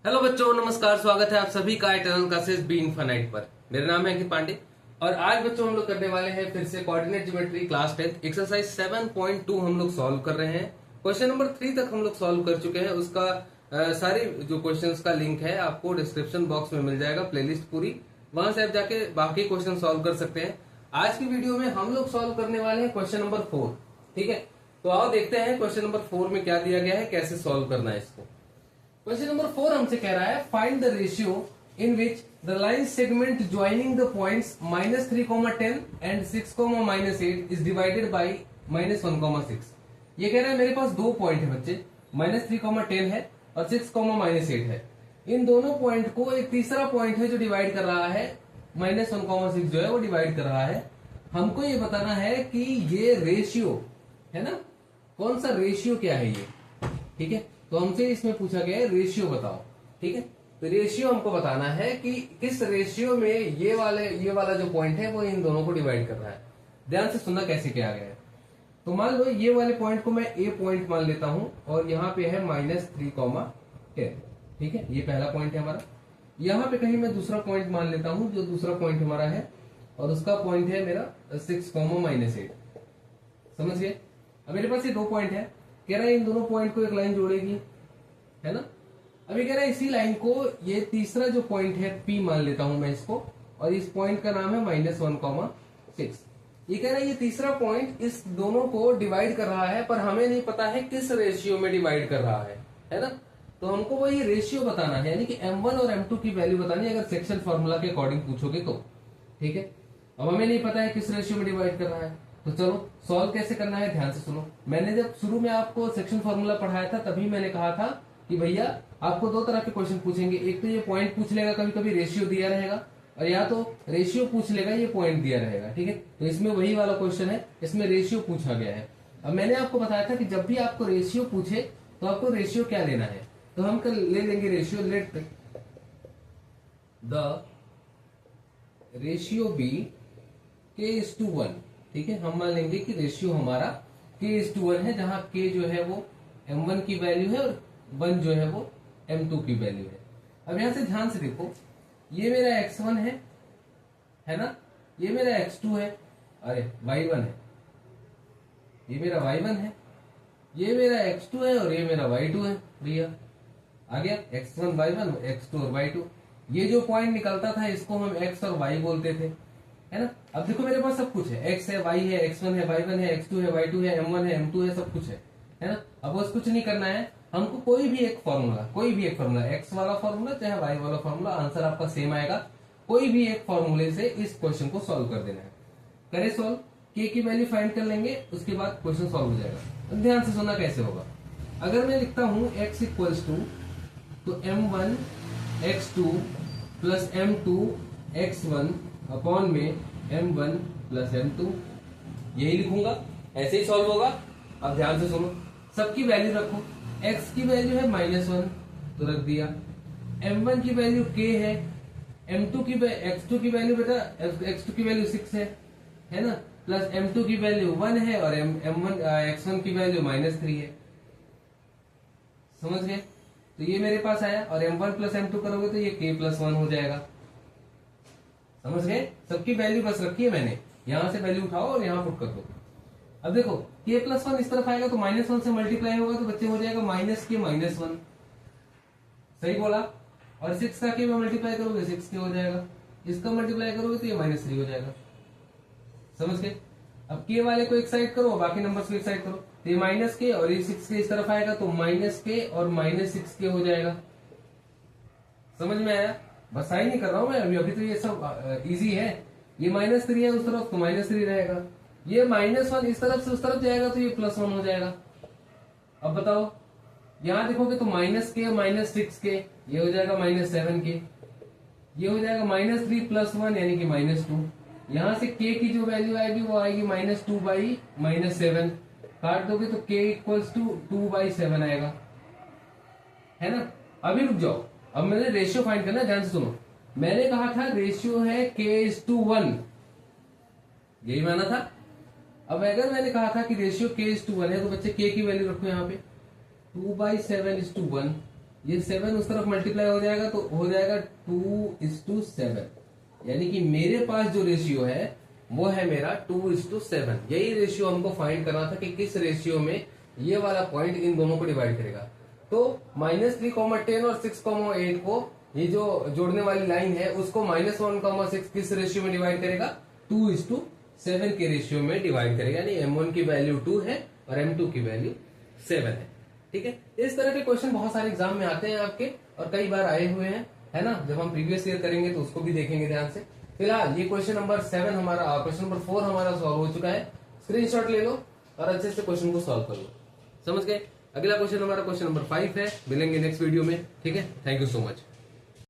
Hello बच्चों, नमस्कार। स्वागत है आप सभी का इटर्नल क्लासेस बी इनफाइनाइट पर। मेरा नाम है अंकित पांडे और आज बच्चों हम लोग करने वाले हैं फिर से कोऑर्डिनेट ज्योमेट्री क्लास 10 एक्सरसाइज 7.2 हम लोग सॉल्व कर रहे हैं। क्वेश्चन नंबर 3 तक हम लोग सॉल्व कर चुके हैं। उसका सारी जो क्वेश्चंस का लिंक है आपको डिस्क्रिप्शन बॉक्स में मिल जाएगा, प्लेलिस्ट पूरी, वहां से आप जाके बाकी क्वेश्चन सॉल्व कर सकते हैं। आज की वीडियो में हम लोग सॉल्व करने वाले हैं क्वेश्चन नंबर 4। ठीक है, तो आओ देखते हैं क्वेश्चन नंबर 4 में क्या दिया गया है, कैसे सॉल्व करना है इसको। क्वेश्चन नंबर 4 हमसे कह रहा है find the ratio in which the line segment joining the points -3, 10 and 6, -8 is divided by -1, 6। ये कह रहा है मेरे पास दो पॉइंट है बच्चे, -3, 10 है और 6, -8 है। इन दोनों पॉइंट को एक तीसरा पॉइंट है जो डिवाइड कर रहा है, -1, 6 जो है वो डिवाइड कर रहा है। हमको ये बताना है कि ये रेशियो है ना, कौन सा रेशियो क्या है ये। ठीक है, तो हमसे इसमें पूछा गया है रेशियो बताओ। ठीक है, तो रेशियो हमको बताना है कि किस रेशियो में ये वाला जो पॉइंट है वो इन दोनों को डिवाइड कर रहा है। ध्यान से सुनना कैसे किया गया है। तो मान लो ये वाले पॉइंट को मैं ए पॉइंट मान लेता हूं और यहाँ पे है -3, 10। ठीक है, ये पहला पॉइंट है हमारा। यहाँ पे कहीं मैं दूसरा पॉइंट मान लेता हूं, जो दूसरा पॉइंट हमारा है और उसका पॉइंट है मेरा 6, -8। समझ गए। अब मेरे पास ये दो पॉइंट है, कह रहा है इन दोनों पॉइंट को एक लाइन जोड़ेगी, है ना। अभी कह रहा है इसी लाइन को ये तीसरा जो पॉइंट है P मान लेता हूं मैं इसको, और इस पॉइंट का नाम है -1, 6। ये कह रहा है ये तीसरा पॉइंट इस दोनों को डिवाइड कर रहा है, पर हमें नहीं पता है किस रेशियो में डिवाइड कर रहा है ना। तो हमको वही रेशियो बताना है, यानी कि M1 और M2 की वैल्यू बतानी है, अगर सेक्शन फॉर्मूला के अकॉर्डिंग पूछोगे तो। ठीक है, अब हमें नहीं पता है किस रेशियो में डिवाइड कर रहा है, तो चलो सॉल्व कैसे करना है ध्यान से सुनो। मैंने जब शुरू में आपको सेक्शन फॉर्मूला पढ़ाया था तभी मैंने कहा था कि भैया आपको दो तरह के क्वेश्चन पूछेंगे, एक तो ये पॉइंट पूछ लेगा, कभी कभी रेशियो दिया रहेगा, और या तो रेशियो पूछ लेगा, ये पॉइंट दिया रहेगा। ठीक है, तो इसमें वही वाला क्वेश्चन है, इसमें रेशियो पूछा गया है। अब मैंने आपको बताया था कि जब भी आपको रेशियो पूछे तो आपको रेशियो क्या लेना है, तो हम कल ले लेंगे ratio, let the ratio be K:1। ठीक है, हम मान लेंगे कि रेशियो हमारा K:1 है, जहां K जो है वो M1 की वैल्यू है और 1 जो है वो M2 की वैल्यू है। अब यहां से ध्यान से देखो, ये मेरा X1 है ना, ये मेरा X2 है, अरे Y1 है, ये मेरा Y1 है, ये मेरा X2 है और ये मेरा Y2 है। भैया आ गया X1 Y1, X2 और Y2। ये जो पॉइंट निकलता था इसको हम X और Y बोलते थे, है ना। अब देखो मेरे पास सब कुछ है, X है, Y है, X1 है, Y1 है, X2 है, Y2 है, M1 है, M2 है, सब कुछ है ना। अब बस कुछ नहीं करना है हमको, कोई भी एक फॉर्मूला, X वाला फॉर्मूला चाहे Y वाला फॉर्मूला, आंसर आपका सेम आएगा। कोई भी एक फॉर्मूले से इस क्वेश्चन को सॉल्व कर देना है। करे सॉल्व, K की वैल्यू फाइंड कर लेंगे, उसके बाद क्वेश्चन सॉल्व हो जाएगा। ध्यान से सुनना कैसे होगा। अगर मैं लिखता हूं X इक्वल्स टू, तो M1 X2 plus M2 X1 upon में M1 प्लस M2, यही लिखूंगा, ऐसे ही सॉल्व होगा। अब ध्यान से सुनो, सबकी वैल्यू रखो। X की वैल्यू है -1 तो रख दिया, M1 की वैल्यू K है, X2 की वैल्यू बेटा X2 की वैल्यू 6 है ना, प्लस M2 की वैल्यू 1 है और X1 की वैल्यू -3 है। समझ गए। तो ये मेरे पास आया, और M1 प्लस M2 करोगे तो ये K+1 हो जाएगा। समझ गए, सबकी वैल्यू बस रखी है मैंने, यहां से वैल्यू उठाओ और यहां पुट कर दो। अब देखो K+1 इस तरफ आएगा तो -1 से मल्टीप्लाई होगा तो बच्चे हो जाएगा -K-1। सही बोला। और 6 का K में मल्टीप्लाई करोगे 6K हो जाएगा, इसका मल्टीप्लाई करोगे तो ये -3 हो जाएगा। समझ गए। अब K वाले को एक साइड करो, बाकी नंबर्स को एक साइड करो, तो ये -K और ये 6K इस तरफ आएगा तो -K और -6K हो जाएगा। समझ में आया। बस साइन नहीं कर रहा हूं मैं अभी तो ये सब इजी है। ये -3 है उस तरफ तो -3 रहेगा, ये -1 इस तरफ से उस तरफ जाएगा तो ये +1 हो जाएगा। अब बताओ, यहां देखोगे तो -K -6K, ये हो जाएगा -7K, ये हो जाएगा -3 + 1 यानी कि -2। यहां से K की जो वैल्यू आएगी वो आएगी -2/-7, काट दोगे तो K इक्वल्स टू 2/7 आएगा, है ना। अभी रुक जाओ, अब मैंने रेशियो फाइंड करना है, ध्यान से सुनो। मैंने कहा था रेशियो है K:1, यही माना था। अब अगर मैंने कहा था कि रेशियो K:1 है तो बच्चे K की वैल्यू रखो यहाँ पे 2/7:1, ये 7 उस तरफ मल्टीप्लाई हो जाएगा तो हो जाएगा 2:7, यानी कि मेरे पास जो रेशियो है वो है मेरा 2:7। यही रेशियो हमको फाइंड करना था कि किस रेशियो में ये वाला पॉइंट इन दोनों को डिवाइड करेगा। तो -3,10 और 6,8 को ये जो जोड़ने वाली लाइन है उसको -1,6 किस रेशियो में डिवाइड करेगा, 2:7 के रेशियो में डिवाइड करेगा। यानी M1 की वैल्यू 2 है और M2 की वैल्यू 7 है। ठीक है, इस तरह के क्वेश्चन बहुत सारे एग्जाम में आते हैं आपके और कई बार आए हुए हैं, है ना। जब हम प्रीवियस ईयर करेंगे तो उसको भी देखेंगे ध्यान से। फिलहाल ये क्वेश्चन नंबर 7 हमारा, क्वेश्चन नंबर 4 हमारा सॉल्व हो चुका है। स्क्रीनशॉट ले लो और अच्छे से क्वेश्चन को सॉल्व कर लो। समझ गए। अगला क्वेश्चन हमारा क्वेश्चन नंबर 5 है। मिलेंगे नेक्स्ट वीडियो में। ठीक है, थैंक यू सो मच।